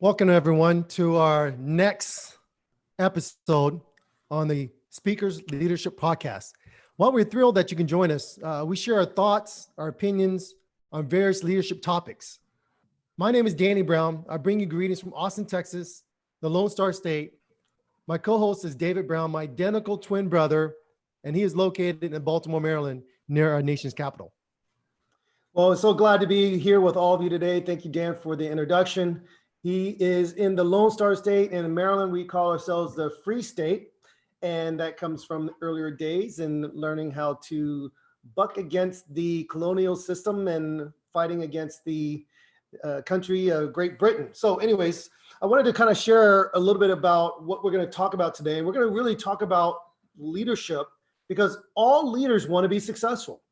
Welcome everyone to our next episode on the Speakers Leadership Podcast. Well, we're thrilled that you can join us. We share our thoughts, our opinions on various leadership topics. My name is Danny Brown. I bring you greetings from Austin, Texas, the Lone Star State. My co-host is David Brown, my identical twin brother, and he is located in Baltimore, Maryland, near our nation's capital. Well, I'm so glad to be here with all of you today. Thank you, Dan, for the introduction. He is in the Lone Star State, and in Maryland, we call ourselves the Free State. And that comes from earlier days and learning how to buck against the colonial system and fighting against the country of Great Britain. So anyways, I wanted to kind of share a little bit about what we're going to talk about today. And we're going to really talk about leadership because all leaders want to be successful.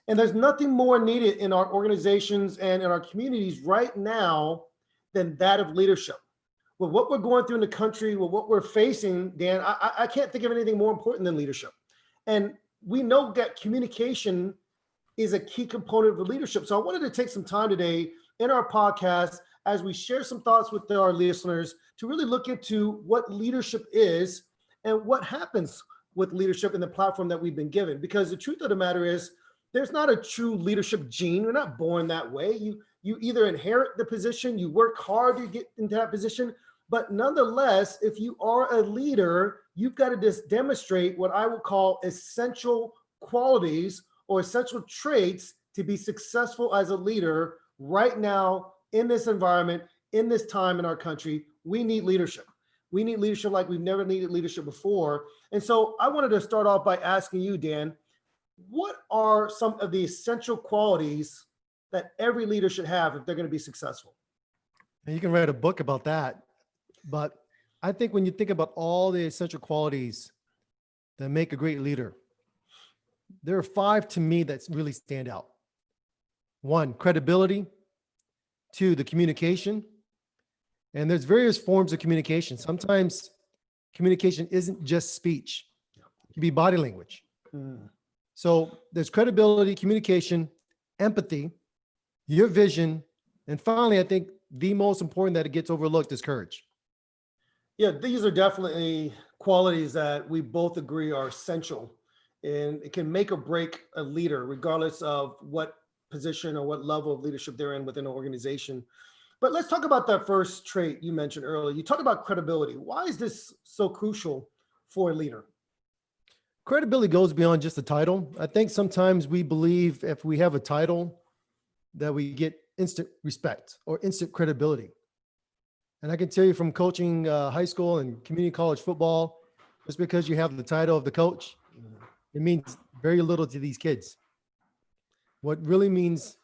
And there's nothing more needed in our organizations and in our communities right now than that of leadership. With what we're going through in the country, with what we're facing, Dan, I can't think of anything more important than leadership. And we know that communication is a key component of the leadership. So I wanted to take some time today in our podcast as we share some thoughts with our listeners to really look into what leadership is and what happens with leadership in the platform that we've been given. Because the truth of the matter is, there's not a true leadership gene. You're not born that way. You either inherit the position, you work hard to get into that position, but nonetheless, if you are a leader, you've got to just demonstrate what I would call essential qualities or essential traits to be successful as a leader right now in this environment, in this time in our country. We need leadership. We need leadership like we've never needed leadership before. And so I wanted to start off by asking you, Dan, what are some of the essential qualities that every leader should have if they're going to be successful? And you can write a book about that. But I think when you think about all the essential qualities that make a great leader, there are 5 to me that really stand out. 1, credibility. 2, the communication. And there's various forms of communication. Sometimes communication isn't just speech. It can be body language. So there's credibility, communication, empathy, your vision, and finally, I think the most important that it gets overlooked is courage. Yeah, these are definitely qualities that we both agree are essential, and it can make or break a leader regardless of what position or what level of leadership they're in within an organization. But let's talk about that first trait you mentioned earlier. You talked about credibility. Why is this so crucial for a leader? Credibility goes beyond just the title. I think sometimes we believe if we have a title that we get instant respect or instant credibility. And I can tell you from coaching high school and community college football, just because you have the title of the coach, it means very little to these kids. What really means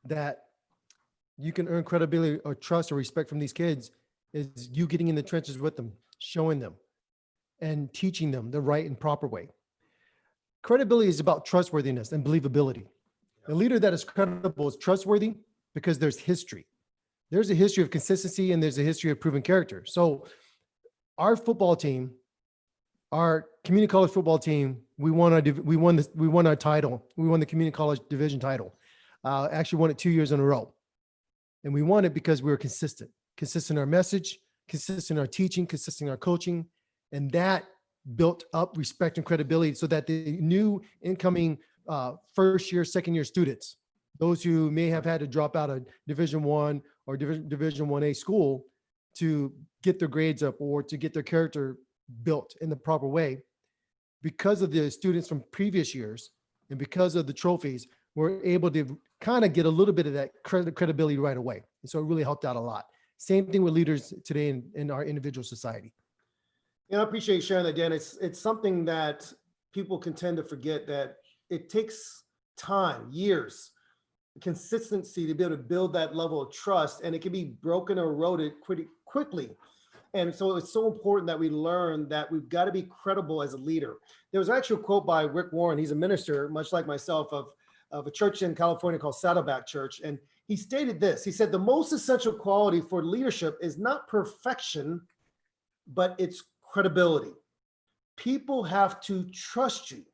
that you can earn credibility or trust or respect from these kids is you getting in the trenches with them, showing them, and teaching them the right and proper way. Credibility is about trustworthiness and believability. A leader that is credible is trustworthy because there's history. There's a history of consistency and there's a history of proven character. So our football team, our community college football team, we won our title. We won the community college division title. Actually won it 2 years in a row. And we won it because we were consistent in our message, consistent in our teaching, consistent in our coaching. And that built up respect and credibility so that the new incoming first year, second year students, those who may have had to drop out of Division I or Division 1A school to get their grades up or to get their character built in the proper way, because of the students from previous years and because of the trophies, we're able to kind of get a little bit of that credibility right away. And so it really helped out a lot. Same thing with leaders today in our individual society. Yeah, I appreciate you sharing that, Dan. It's something that people can tend to forget, that it takes time, years, consistency to be able to build that level of trust, and it can be broken or eroded pretty quickly. And so it's so important that we learn that we've got to be credible as a leader. There was actually a quote by Rick Warren. He's a minister, much like myself, of a church in California called Saddleback Church. And he stated this. He said, the most essential quality for leadership is not perfection, but it's credibility. People have to trust you.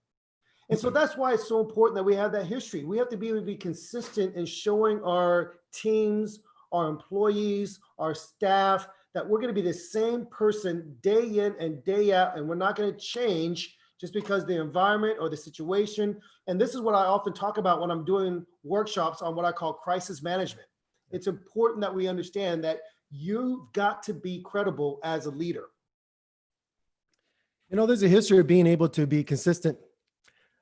And so that's why it's so important that we have that history. We have to be able to be consistent in showing our teams, our employees, our staff, that we're going to be the same person day in and day out, and we're not going to change just because the environment or the situation. And this is what I often talk about when I'm doing workshops on what I call crisis management. It's important that we understand that you've got to be credible as a leader. You know, there's a history of being able to be consistent,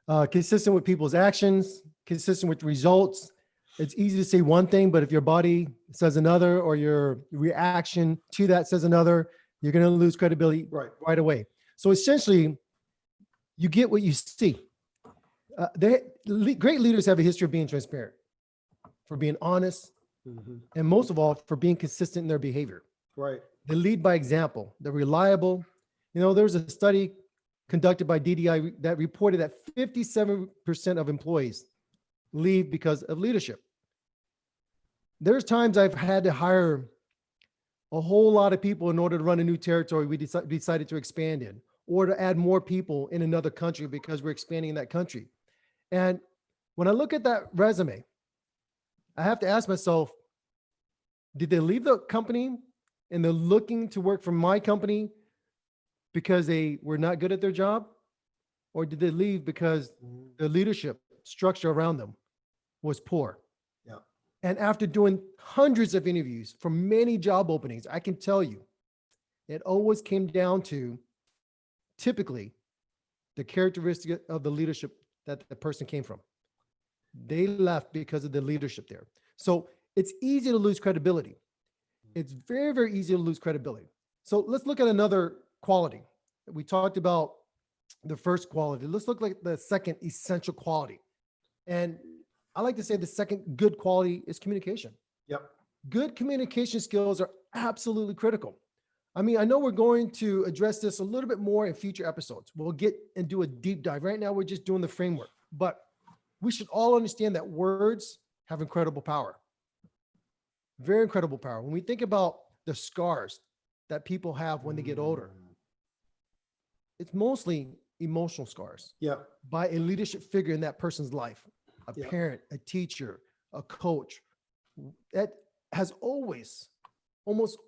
consistent with people's actions, consistent with results. It's easy to say one thing, but if your body says another, or your reaction to that says another, you're going to lose credibility right away. So essentially, you get what you see. Great leaders have a history of being transparent, for being honest, and most of all, for being consistent in their behavior. Right. They lead by example. They're reliable. You know, there was a study conducted by DDI that reported that 57% of employees leave because of leadership. There's times I've had to hire a whole lot of people in order to run a new territory we decided to expand in, or to add more people in another country because we're expanding in that country. And when I look at that resume, I have to ask myself, did they leave the company and they're looking to work for my company because they were not good at their job? Or did they leave because the leadership structure around them was poor? Yeah. And after doing hundreds of interviews for many job openings, I can tell you, it always came down to typically the characteristic of the leadership that the person came from. They left because of the leadership there. So it's easy to lose credibility. It's very, very easy to lose credibility. So let's look at another quality. We talked about the first quality. Let's look at the second essential quality. And I like to say the second good quality is communication. Yep. Good communication skills are absolutely critical. I mean, I know we're going to address this a little bit more in future episodes. We'll get and do a deep dive. Right now, we're just doing the framework, but we should all understand that words have incredible power. Very incredible power. When we think about the scars that people have when they get older, it's mostly emotional scars. Yeah. By a leadership figure in that person's life, a parent, a teacher, a coach, that has almost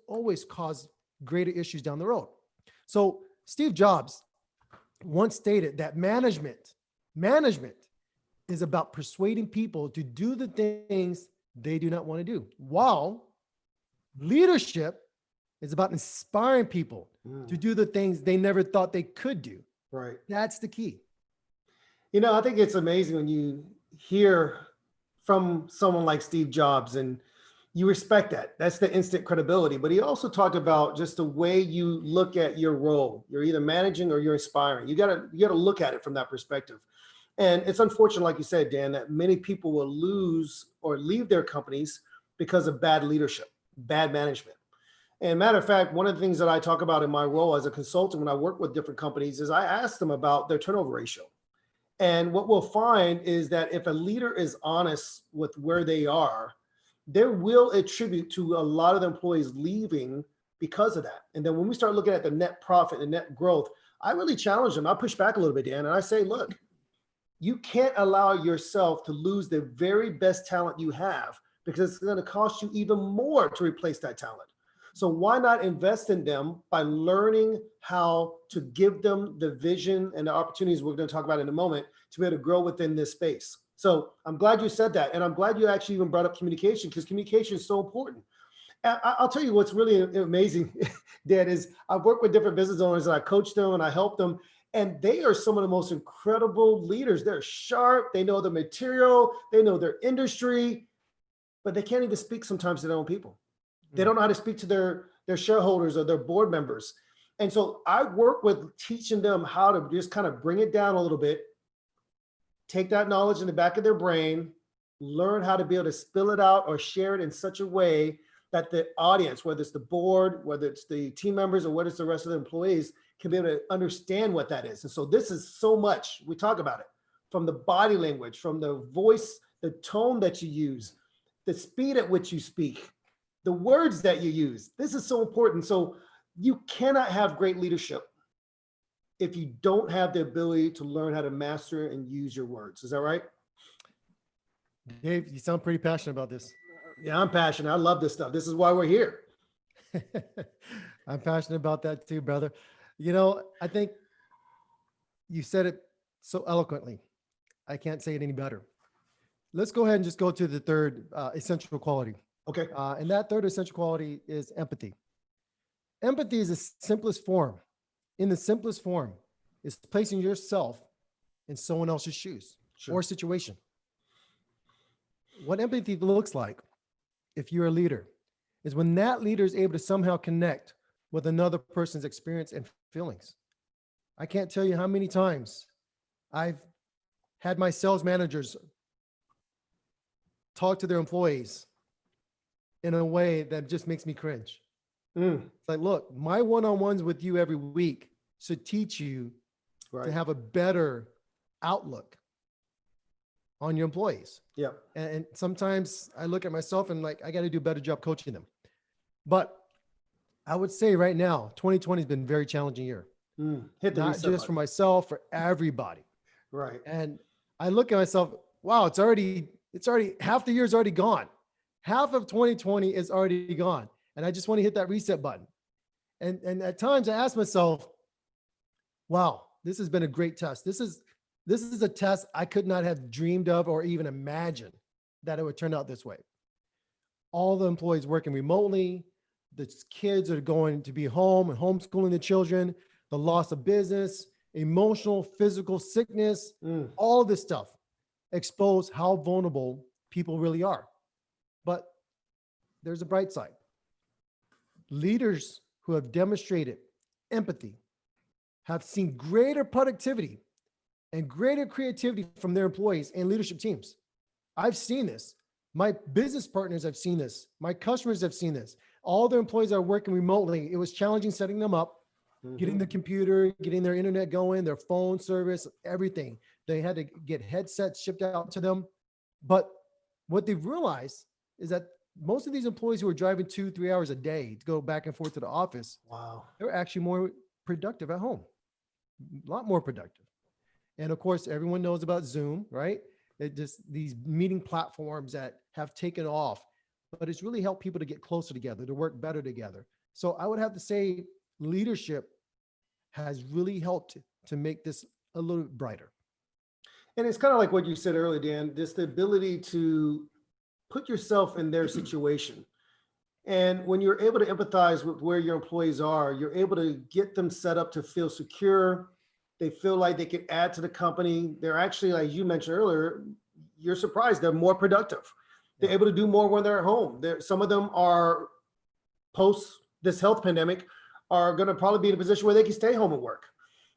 always caused greater issues down the road. So Steve Jobs once stated that management is about persuading people to do the things they do not want to do, while leadership is about inspiring people to do the things they never thought they could do. Right. That's the key. You know, I think it's amazing when you hear from someone like Steve Jobs and you respect that. That's the instant credibility. But he also talked about just the way you look at your role. You're either managing or you're inspiring. You gotta look at it from that perspective. And it's unfortunate, like you said, Dan, that many people will lose or leave their companies because of bad leadership, bad management. And matter of fact, one of the things that I talk about in my role as a consultant when I work with different companies is I ask them about their turnover ratio. And what we'll find is that if a leader is honest with where they are, they will attribute to a lot of the employees leaving because of that. And then when we start looking at the net profit and net growth, I really challenge them. I push back a little bit, Dan, and I say, look, you can't allow yourself to lose the very best talent you have, because it's going to cost you even more to replace that talent. So why not invest in them by learning how to give them the vision and the opportunities we're going to talk about in a moment to be able to grow within this space. So I'm glad you said that. And I'm glad you actually even brought up communication, because communication is so important. I'll tell you what's really amazing, Dan, is I've worked with different business owners and I coach them and I help them. And they are some of the most incredible leaders. They're sharp. They know the material. They know their industry, but they can't even speak sometimes to their own people. They don't know how to speak to their shareholders or their board members. And so I work with teaching them how to just kind of bring it down a little bit, take that knowledge in the back of their brain, learn how to be able to spill it out or share it in such a way that the audience, whether it's the board, whether it's the team members, or whether it's the rest of the employees, can be able to understand what that is. And so this is so much, we talk about it, from the body language, from the voice, the tone that you use, the speed at which you speak, the words that you use. This is so important. So you cannot have great leadership if you don't have the ability to learn how to master and use your words. Is that right? Dave, you sound pretty passionate about this. Yeah, I'm passionate. I love this stuff. This is why we're here. I'm passionate about that too, brother. I think you said it so eloquently. I can't say it any better. Let's go ahead and just go to the third essential quality. Okay. And that third essential quality is empathy. Empathy is the simplest form. In the simplest form, is placing yourself in someone else's shoes Sure. or situation. What empathy looks like, if you're a leader, is when that leader is able to somehow connect with another person's experience and feelings. I can't tell you how many times I've had my sales managers talk to their employees in a way that just makes me cringe. Mm, It's like, look, my one-on-ones with you every week should teach you to right. have a better outlook on your employees. Yeah. And sometimes I look at myself and like, I got to do a better job coaching them. But I would say right now, 2020 has been a very challenging year, Hit the not reset just for button. myself, for everybody. Right. And I look at myself, wow, it's already half the year's already gone. Half of 2020 is already gone. And I just want to hit that reset button. And at times I ask myself, wow, this has been a great test. This is a test I could not have dreamed of or even imagined that it would turn out this way. All the employees working remotely, the kids are going to be home and homeschooling the children, the loss of business, emotional, physical sickness, all this stuff expose how vulnerable people really are. But there's a bright side. Leaders who have demonstrated empathy have seen greater productivity and greater creativity from their employees and leadership teams. I've seen this. My business partners have seen this. My customers have seen this. All their employees are working remotely. It was challenging setting them up, getting the computer, getting their internet going, their phone service, everything. They had to get headsets shipped out to them. But what they've realized is that most of these employees who are driving 2-3 hours a day to go back and forth to the office, Wow. they're actually more productive at home, a lot more productive. And of course, everyone knows about Zoom, right? It just these meeting platforms that have taken off, but it's really helped people to get closer together, to work better together. So I would have to say leadership has really helped to make this a little bit brighter. And it's kind of like what you said earlier, Dan, just the ability to put yourself in their situation. And when you're able to empathize with where your employees are, you're able to get them set up to feel secure. They feel like they can add to the company. They're actually, like you mentioned earlier, you're surprised they're more productive. They're able to do more when they're at home. Some of them are post this health pandemic are going to probably be in a position where they can stay home and work.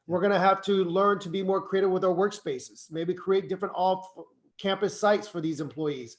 We're going to have to learn to be more creative with our workspaces, maybe create different off-campus sites for these employees.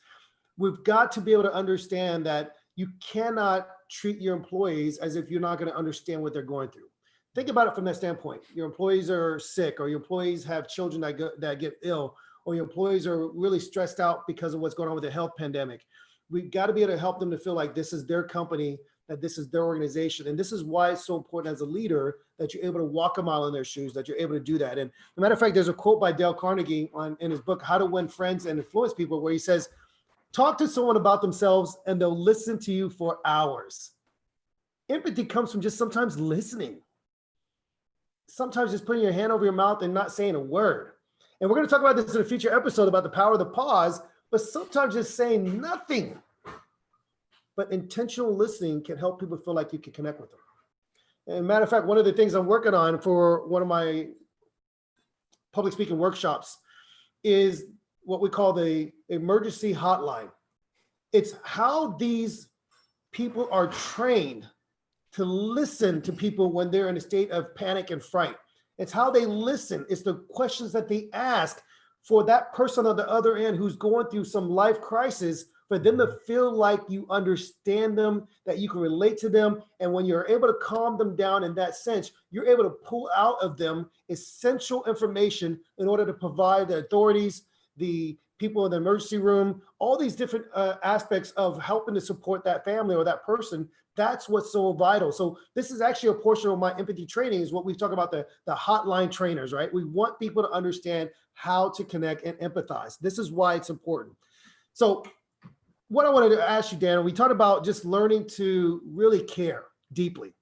We've got to be able to understand that you cannot treat your employees as if you're not going to understand what they're going through. Think about it from that standpoint. Your employees are sick, or your employees have children that get ill, or your employees are really stressed out because of what's going on with the health pandemic. We've got to be able to help them to feel like this is their company, that this is their organization. And this is why it's so important as a leader that you're able to walk a mile in their shoes, that you're able to do that. And as a matter of fact, there's a quote by Dale Carnegie in his book, How to Win Friends and Influence People, where he says, talk to someone about themselves and they'll listen to you for hours. Empathy comes from just sometimes listening. Sometimes just putting your hand over your mouth and not saying a word. And we're going to talk about this in a future episode about the power of the pause, but sometimes just saying nothing. But intentional listening can help people feel like you can connect with them. And matter of fact, one of the things I'm working on for one of my public speaking workshops is what we call the emergency hotline. It's how these people are trained to listen to people when they're in a state of panic and fright. It's how they listen. It's the questions that they ask for that person on the other end who's going through some life crisis, for them to feel like you understand them, that you can relate to them. And when you're able to calm them down in that sense, you're able to pull out of them essential information in order to provide the authorities, the people in the emergency room, all these different aspects of helping to support that family or that person. That's what's so vital. So this is actually a portion of my empathy training, is what we talk about, the hotline trainers, right? We want people to understand how to connect and empathize. This is why it's important. So what I wanted to ask you, Dan, we talked about just learning to really care deeply,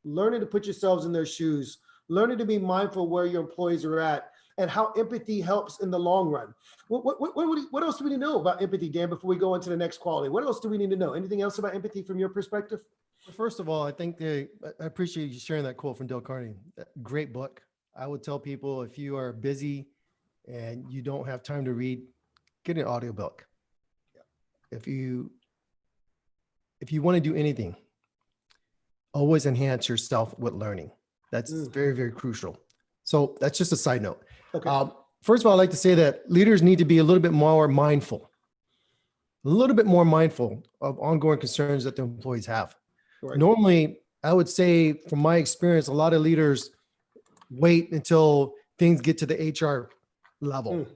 learning to put yourselves in their shoes, learning to be mindful where your employees are at, and how empathy helps in the long run. What else do we need to know about empathy, Dan, before we go into the next quality? What else do we need to know? Anything else about empathy from your perspective? First of all, I think I appreciate you sharing that quote from Dale Carnegie. Great book. I would tell people, if you are busy and you don't have time to read, get an audiobook. If you want to do anything, always enhance yourself with learning. That's very, very crucial. So that's just a side note. Okay. First of all, I'd like to say that leaders need to be a little bit more mindful of ongoing concerns that the employees have. Right. Normally, I would say, from my experience, a lot of leaders wait until things get to the HR level.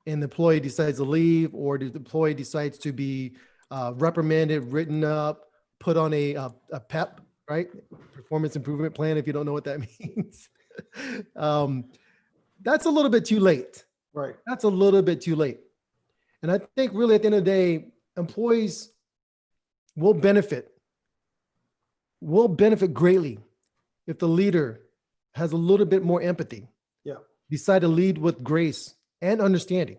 And the employee decides to leave, or the employee decides to be reprimanded, written up, put on a PEP, right? Performance improvement plan, if you don't know what that means. That's a little bit too late. Right. That's a little bit too late. And I think really at the end of the day, employees will benefit greatly if the leader has a little bit more empathy. Yeah. Decide to lead with grace and understanding,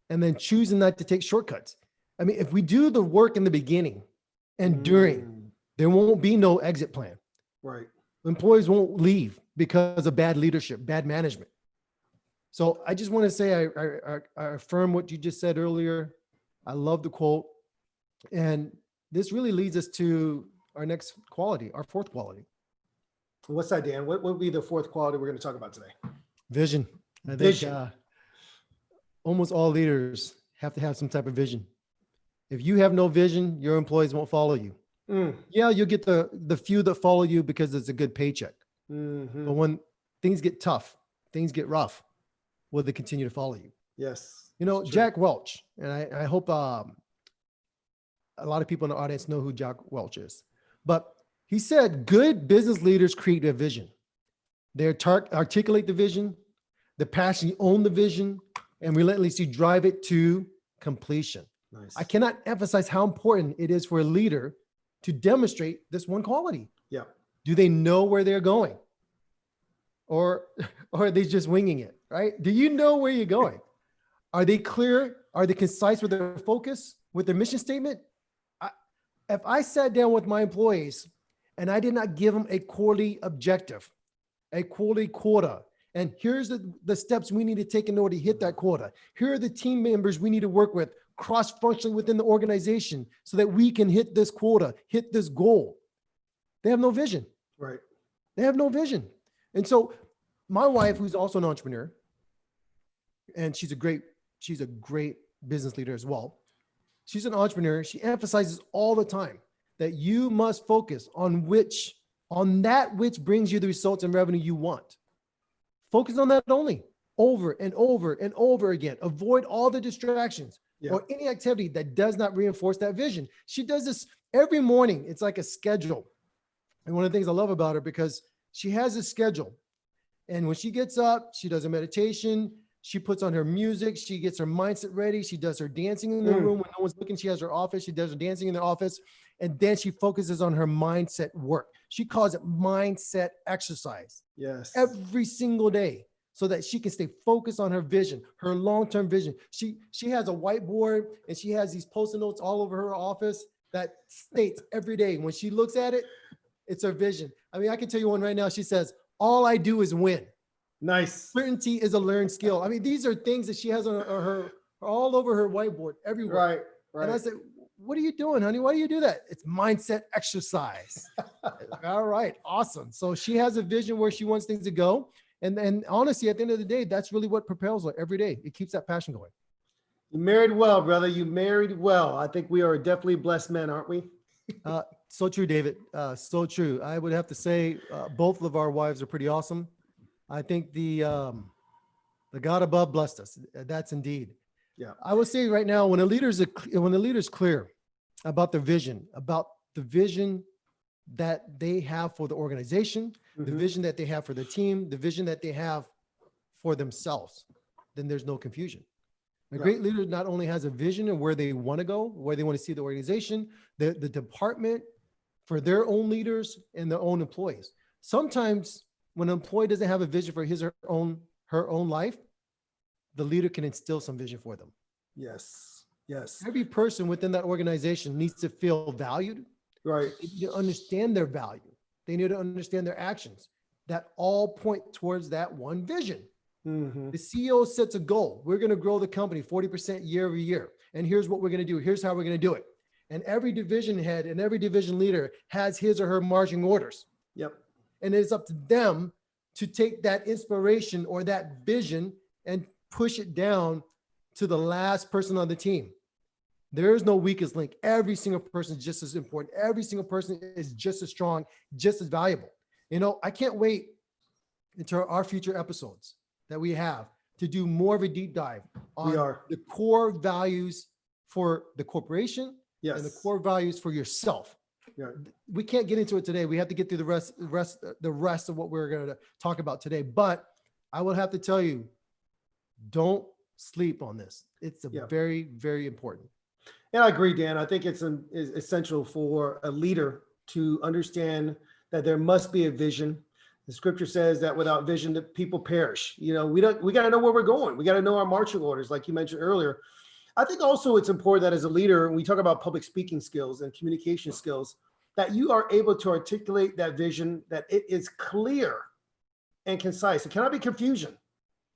and then choosing not to take shortcuts. I mean, if we do the work in the beginning and during, there won't be no exit plan. Right. Employees won't leave because of bad leadership, bad management. So I just want to say, I affirm what you just said earlier. I love the quote. And this really leads us to our next quality, our fourth quality. What's that, Dan? What would be the fourth quality we're going to talk about today? Vision. I think almost all leaders have to have some type of vision. If you have no vision, your employees won't follow you. Yeah, you'll get the few that follow you because it's a good paycheck. But when things get tough, things get rough, will they continue to follow you? Yes. You know, Jack Welch, and I hope a lot of people in the audience know who Jack Welch is. But he said, good business leaders create a vision. They articulate the vision, they passionately own the vision, and relentlessly drive it to completion. Nice. I cannot emphasize how important it is for a leader to demonstrate this one quality. Yeah. Do they know where they're going? Or are they just winging it, right? Do you know where you're going? Are they clear? Are they concise with their focus, with their mission statement? If I sat down with my employees and I did not give them a quarterly objective, a quarterly quota, and here's the steps we need to take in order to hit that quota. Here are the team members we need to work with cross-functionally within the organization so that we can hit this quota, hit this goal. They have no vision. Right. They have no vision. And so my wife, who's also an entrepreneur, and she's a great business leader as well. She's an entrepreneur. She emphasizes all the time that you must focus on that which brings you the results and revenue you want. Focus on that only, over and over and over again. Avoid all the distractions or any activity that does not reinforce that vision. She does this every morning. It's like a schedule. And one of the things I love about her, because she has a schedule. And when she gets up, she does a meditation. She puts on her music. She gets her mindset ready. She does her dancing in the room when no one's looking. She has her office. She does her dancing in the office. And then she focuses on her mindset work. She calls it mindset exercise. Yes. Every single day, so that she can stay focused on her vision, her long-term vision. She has a whiteboard and she has these post-it notes all over her office that states every day when she looks at it, it's her vision. I mean, I can tell you one right now. She says, all I do is win. Nice. Certainty is a learned skill. I mean, these are things that she has on her all over her whiteboard everywhere. Right. Right. And I said, what are you doing, honey? Why do you do that? It's mindset exercise. All right. Awesome. So she has a vision where she wants things to go. And honestly, at the end of the day, that's really what propels her every day. It keeps that passion going. You married well, brother. You married well. I think we are definitely blessed men, aren't we? So true, David. So true. I would have to say both of our wives are pretty awesome. I think the God above blessed us. That's indeed. Yeah. I would say right now, when a leader's clear about the vision that they have for the organization, the vision that they have for the team, the vision that they have for themselves, then there's no confusion. A great leader not only has a vision of where they want to go, where they want to see the organization, the department, for their own leaders and their own employees. Sometimes when an employee doesn't have a vision for his or her own life, the leader can instill some vision for them. Yes. Yes. Every person within that organization needs to feel valued. Right. They need to understand their value. They need to understand their actions that all point towards that one vision. Mm-hmm. The CEO sets a goal. We're going to grow the company 40% year over year. And here's what we're going to do. Here's how we're going to do it. And every division head and every division leader has his or her marching orders. Yep. And it's up to them to take that inspiration or that vision and push it down to the last person on the team. There is no weakest link. Every single person is just as important. Every single person is just as strong, just as valuable. You know, I can't wait until our future episodes that we have to do more of a deep dive on the core values for the corporation and the core values for yourself. Yeah. We can't get into it today. We have to get through the rest of what we're going to talk about today. But I will have to tell you, don't sleep on this. It's very, very important. And I agree, Dan. I think it's essential for a leader to understand that there must be a vision. The scripture says that without vision, the people perish. You know, we got to know where we're going. We got to know our marching orders, like you mentioned earlier. I think also it's important that as a leader, when we talk about public speaking skills and communication skills, that you are able to articulate that vision, that it is clear and concise. It cannot be confusion.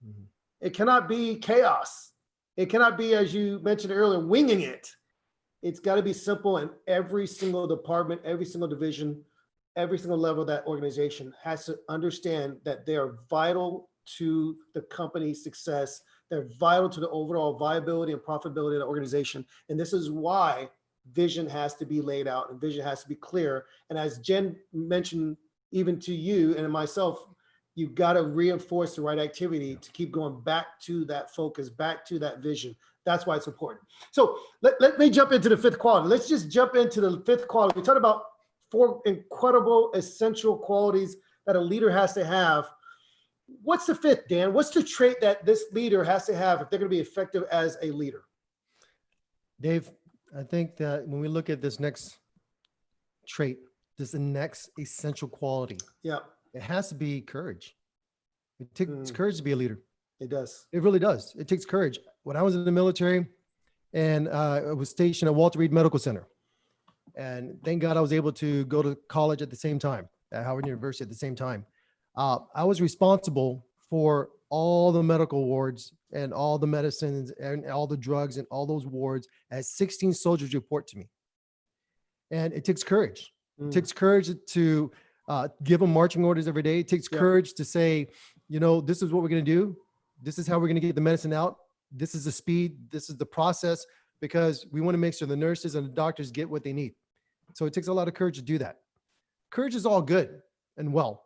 Mm-hmm. It cannot be chaos. It cannot be, as you mentioned earlier, winging it. It's got to be simple, and every single department, every single division, every single level of that organization has to understand that they are vital to the company's success. They're vital to the overall viability and profitability of the organization. And this is why vision has to be laid out and vision has to be clear. And as Jen mentioned, even to you and myself, you've got to reinforce the right activity to keep going back to that focus, back to that vision. That's why it's important. So let me jump into the fifth quality. Let's just jump into the fifth quality. We talked about 4 incredible essential qualities that a leader has to have. What's the fifth, Dan? What's the trait that this leader has to have if they're going to be effective as a leader? Dave, I think that when we look at this next trait, this is the next essential quality. Yeah. It has to be courage. It takes courage to be a leader. It does. It really does. It takes courage. When I was in the military and I was stationed at Walter Reed Medical Center, and thank God I was able to go to college at the same time, at Howard University at the same time. I was responsible for all the medical wards and all the medicines and all the drugs and all those wards as 16 soldiers report to me. And it takes courage. It takes courage to give them marching orders every day. It takes courage to say, you know, this is what we're going to do. This is how we're going to get the medicine out. This is the speed. This is the process, because we want to make sure the nurses and the doctors get what they need. So it takes a lot of courage to do that. Courage is all good and well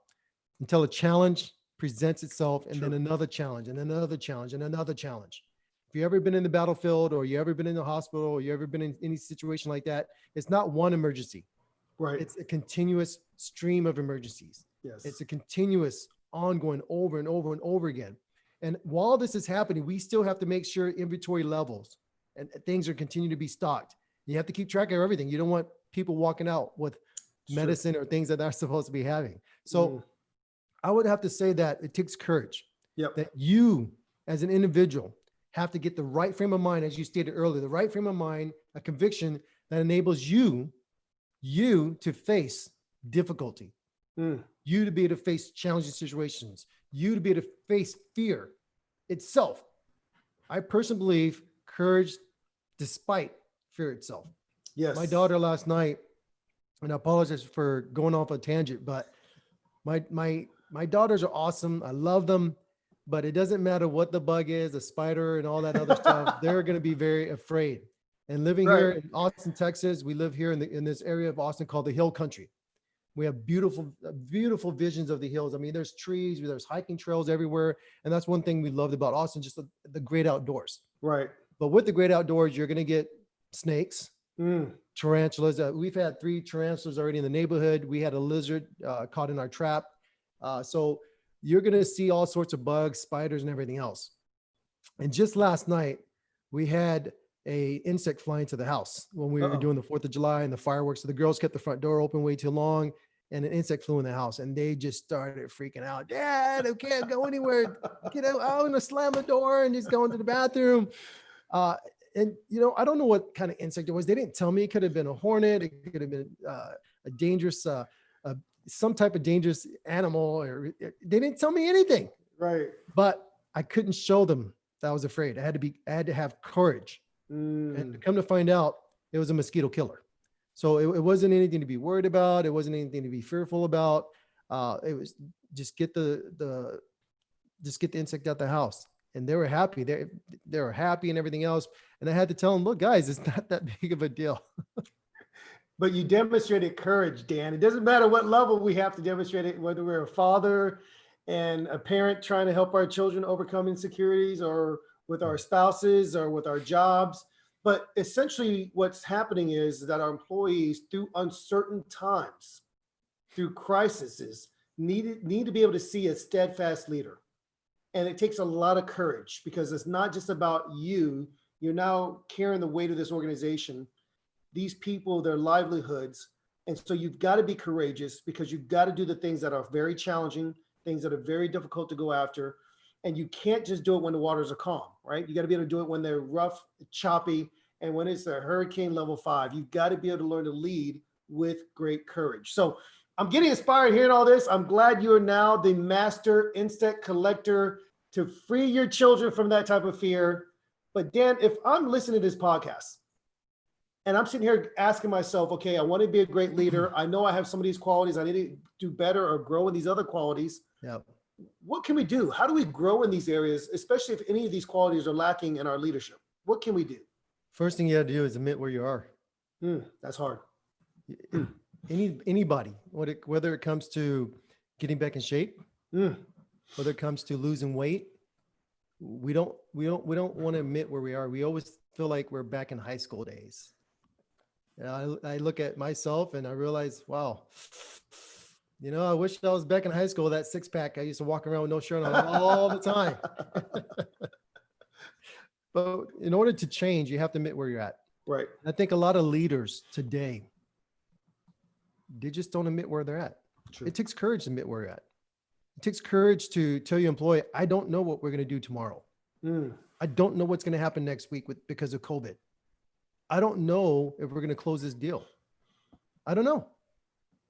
until a challenge presents itself, and then another challenge and another challenge and another challenge. If you've ever been in the battlefield, or you ever been in the hospital, or you ever been in any situation like that, it's not one emergency. Right. It's a continuous stream of emergencies. Yes. It's a continuous ongoing over and over and over again. And while this is happening, we still have to make sure inventory levels and things are continuing to be stocked. You have to keep track of everything. You don't want people walking out with medicine or things that they're supposed to be having. So I would have to say that it takes courage. That you as an individual have to get the right frame of mind, as you stated earlier, the right frame of mind, a conviction that enables you to face difficulty, you to be able to face challenging situations, you to be able to face fear itself. I personally believe courage despite fear itself. Yes. My daughter last night, and I apologize for going off a tangent, but my daughters are awesome. I love them, but it doesn't matter what the bug is, a spider and all that other stuff. They're going to be very afraid. And living here in Austin, Texas, we live here in this area of Austin called the Hill Country. We have beautiful visions of the hills. I mean, there's trees, there's hiking trails everywhere. And that's one thing we loved about Austin, just the great outdoors. Right. But with the great outdoors, you're going to get snakes, tarantulas. We've had 3 tarantulas already in the neighborhood. We had a lizard caught in our trap. So you're going to see all sorts of bugs, spiders, and everything else. And just last night, we had a insect fly into the house when we were Uh-oh. doing the 4th of July and the fireworks. So the girls kept the front door open way too long, and an insect flew in the house, and they just started freaking out. Dad, I can't go anywhere. Get out! I'm gonna slam the door and just go into the bathroom. And I don't know what kind of insect it was. They didn't tell me. It could have been a hornet. It could have been a dangerous, some type of dangerous animal, or they didn't tell me anything. Right. But I couldn't show them that I was afraid. I had to have courage. And to come to find out, it was a mosquito killer. So it wasn't anything to be worried about. It wasn't anything to be fearful about. It was just get the insect out the house. And they were happy. They were happy and everything else. And I had to tell them, look, guys, it's not that big of a deal. But you demonstrated courage, Dan. It doesn't matter what level we have to demonstrate it, whether we're a father and a parent trying to help our children overcome insecurities, or with our spouses, or with our jobs. But essentially what's happening is that our employees, through uncertain times, through crises, need to be able to see a steadfast leader. And it takes a lot of courage, because it's not just about you. You're now carrying the weight of this organization, these people, their livelihoods. And so you've got to be courageous, because you've got to do the things that are very challenging, things that are very difficult to go after. And you can't just do it when the waters are calm, right? You got to be able to do it when they're rough, choppy, and when it's a hurricane level 5. You've got to be able to learn to lead with great courage. So I'm getting inspired hearing all this. I'm glad you are now the master insect collector to free your children from that type of fear. But Dan, if I'm listening to this podcast and I'm sitting here asking myself, okay, I want to be a great leader. I know I have some of these qualities. I need to do better or grow in these other qualities. Yeah. What can we do? How do we grow in these areas, especially if any of these qualities are lacking in our leadership? What can we do? First thing you got to do is admit where you are. That's hard. Anybody, whether it comes to getting back in shape, whether it comes to losing weight, we don't want to admit where we are. We always feel like we're back in high school days. I look at myself and I realize, wow, I wish I was back in high school. That 6-pack, I used to walk around with no shirt on all the time. But in order to change, you have to admit where you're at. Right. I think a lot of leaders today, they just don't admit where they're at. True. It takes courage to admit where you're at. It takes courage to tell your employee, I don't know what we're going to do tomorrow. I don't know what's going to happen next week because of COVID. I don't know if we're going to close this deal. I don't know.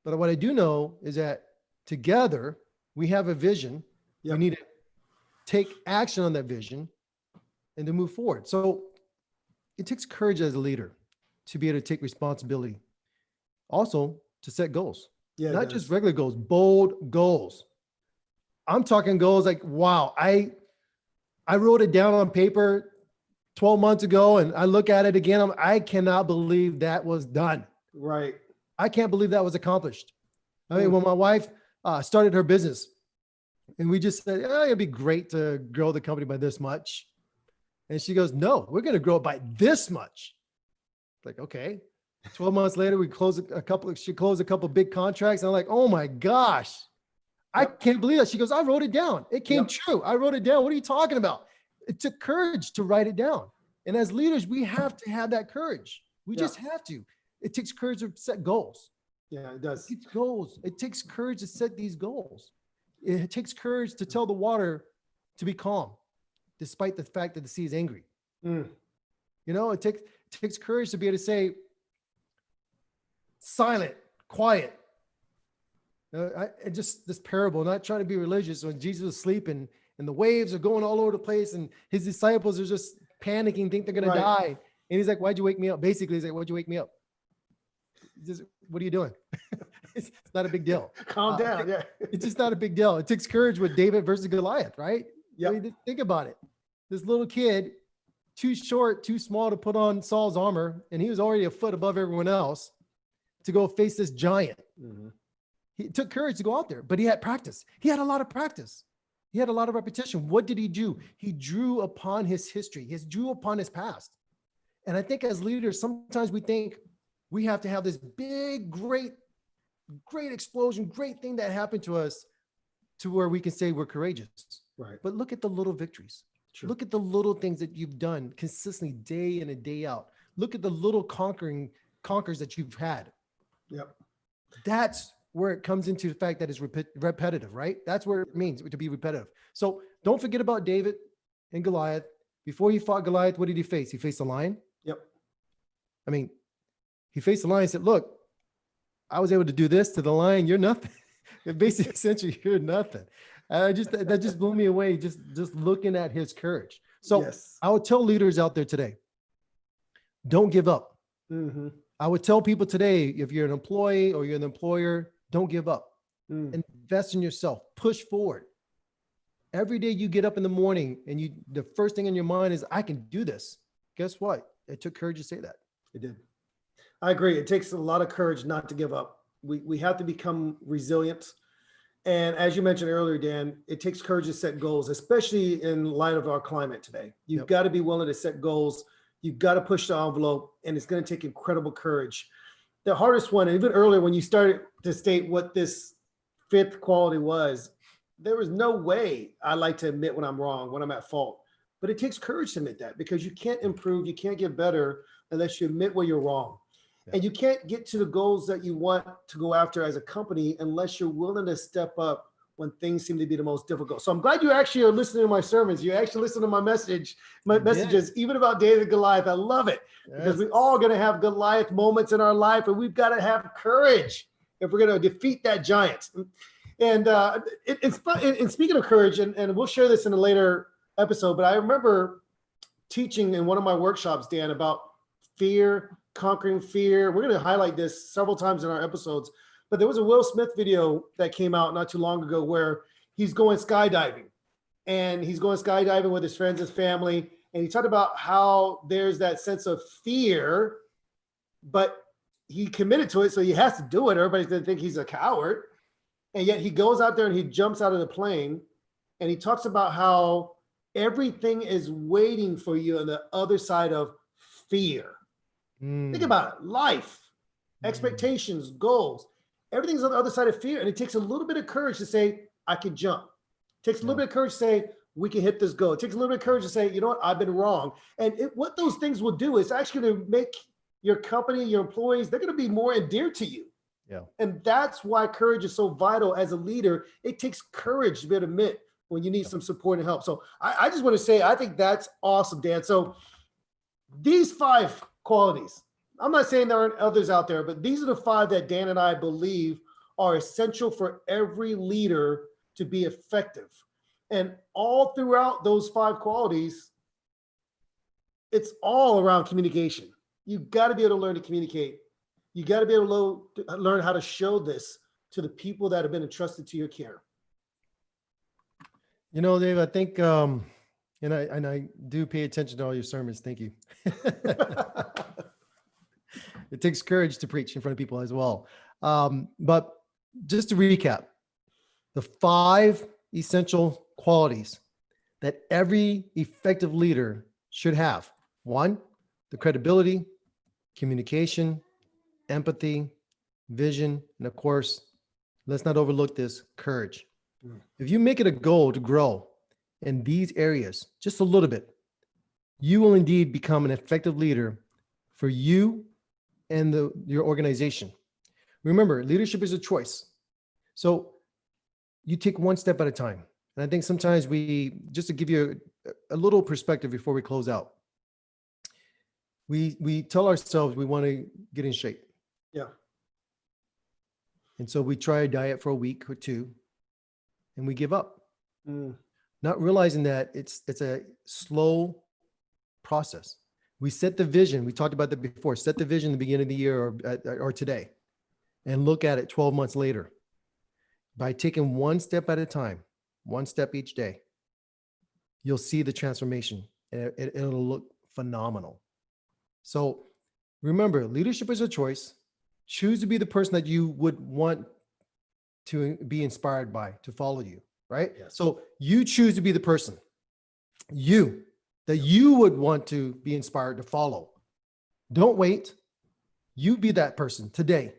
But what I do know is that together we have a vision. Yep. We need to take action on that vision and to move forward. So it takes courage as a leader to be able to take responsibility. Also to set goals, not just regular goals, bold goals. I'm talking goals like, wow, I wrote it down on paper 12 months ago and I look at it again. I cannot believe that was done. Right. I can't believe that was accomplished. I mean, when my wife started her business and we just said, it'd be great to grow the company by this much. And she goes, no, we're going to grow it by this much. Like, okay. 12 months later, she closed a couple big contracts. And I'm like, oh my gosh, I can't believe that. She goes, I wrote it down. It came true. I wrote it down. What are you talking about? It took courage to write it down. And as leaders, we have to have that courage. We just have to. It takes courage to set goals. Yeah, it does. It takes goals. It takes courage to set these goals. It takes courage to tell the water to be calm, despite the fact that the sea is angry. It takes courage to be able to say, silent, quiet. Just this parable, not trying to be religious, when Jesus was sleeping and the waves are going all over the place and his disciples are just panicking, think they're going to die. And he's like, why'd you wake me up? Basically, he's like, why'd you wake me up? What are you doing? It's not a big deal. Calm down. It's just not a big deal. It takes courage with David versus Goliath, right? Yeah. I mean, think about it. This little kid, too short, too small to put on Saul's armor. And he was already a foot above everyone else to go face this giant. He took courage to go out there, but he had practice. He had a lot of practice. He had a lot of repetition. What did he do? He drew upon his history. He drew upon his past. And I think as leaders, sometimes we think we have to have this big, great explosion, great thing that happened to us to where we can say we're courageous. Right. But look at the little victories. True. Look at the little things that you've done consistently day in and day out. Look at the little conquers that you've had. Yep. That's where it comes into the fact that it's repetitive, right? That's where it means to be repetitive. So don't forget about David and Goliath. Before he fought Goliath, what did he face? He faced a lion. Yep. I mean, he faced the lion and said, look, I was able to do this to the lion. You're nothing. It basically, essentially, you're nothing. That just blew me away. Just looking at his courage. So Yes. I would tell leaders out there today, don't give up. Mm-hmm. I would tell people today, if you're an employee or you're an employer, don't give up. Invest in yourself, push forward. Every day you get up in the morning and the first thing in your mind is, I can do this. Guess what? It took courage to say that. It did. I agree. It takes a lot of courage not to give up. We have to become resilient. And as you mentioned earlier, Dan, it takes courage to set goals, especially in light of our climate today. You've got to be willing to set goals. You've got to push the envelope, and it's going to take incredible courage. The hardest one, even earlier when you started to state what this fifth quality was, there was no way I like to admit when I'm wrong, when I'm at fault. But it takes courage to admit that, because you can't improve, you can't get better unless you admit where you're wrong. And you can't get to the goals that you want to go after as a company unless you're willing to step up when things seem to be the most difficult. So I'm glad you actually are listening to my sermons. You actually listen to my messages, even about David and Goliath. I love it, because we all going to have Goliath moments in our life, and we've got to have courage if we're going to defeat that giant. And speaking of courage, and we'll share this in a later episode, but I remember teaching in one of my workshops, Dan, about fear, conquering fear. We're going to highlight this several times in our episodes, but there was a Will Smith video that came out not too long ago where he's going skydiving, and he's going skydiving with his friends, his family. And he talked about how there's that sense of fear, but he committed to it. So he has to do it. Everybody's going to think he's a coward. And yet he goes out there and he jumps out of the plane, and he talks about how everything is waiting for you on the other side of fear. Think about it. Life, expectations, goals, everything's on the other side of fear. And it takes a little bit of courage to say, I can jump. It takes a little bit of courage to say, we can hit this goal. It takes a little bit of courage to say, you know what, I've been wrong. And what those things will do is actually going to make your company, your employees, they're going to be more endeared to you. Yeah. And that's why courage is so vital as a leader. It takes courage to be able to admit when you need some support and help. So I just want to say, I think that's awesome, Dan. So these 5 qualities, I'm not saying there aren't others out there, but these are the 5 that Dan and I believe are essential for every leader to be effective. And all throughout those 5 qualities, it's all around communication. You've got to be able to learn to communicate. You got to be able to learn how to show this to the people that have been entrusted to your care. You know, Dave, I think, and I do pay attention to all your sermons. Thank you. It takes courage to preach in front of people as well. But just to recap, the 5 essential qualities that every effective leader should have. 1, the credibility, communication, empathy, vision, and of course, let's not overlook this, courage. If you make it a goal to grow in these areas just a little bit, you will indeed become an effective leader for you and your organization. Remember, leadership is a choice. So you take one step at a time. And I think sometimes just to give you a little perspective before we close out, we tell ourselves we want to get in shape. Yeah. And so we try a diet for a week or 2, and we give up, not realizing that it's a slow process. We set the vision. We talked about that before. Set the vision in the beginning of the year or today, and look at it 12 months later. By taking one step at a time, one step each day, you'll see the transformation, and it'll look phenomenal. So remember, leadership is a choice. Choose to be the person that you would want to be inspired by, to follow you, right? Yes. So you choose to be the person that you would want to be inspired to follow. Don't wait. You be that person today.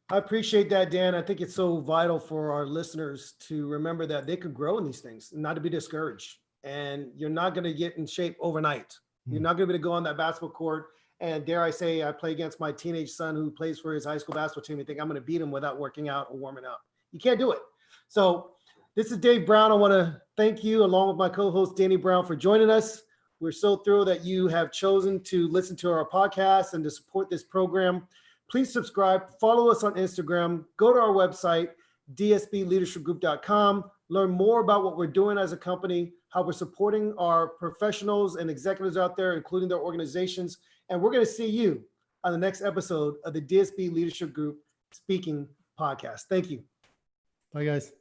I appreciate that, Dan. I think it's so vital for our listeners to remember that they could grow in these things, not to be discouraged. And you're not going to get in shape overnight. You're not going to be able to go on that basketball court. And dare I say, I play against my teenage son who plays for his high school basketball team and think I'm going to beat him without working out or warming up. You can't do it. So this is Dave Brown. I want to thank you, along with my co-host Danny Brown, for joining us. We're so thrilled that you have chosen to listen to our podcast and to support this program. Please subscribe, follow us on Instagram, go to our website, dsbleadershipgroup.com, learn more about what we're doing as a company, how we're supporting our professionals and executives out there, including their organizations. And we're going to see you on the next episode of the DSB Leadership Group Speaking Podcast. Thank you. Bye, guys.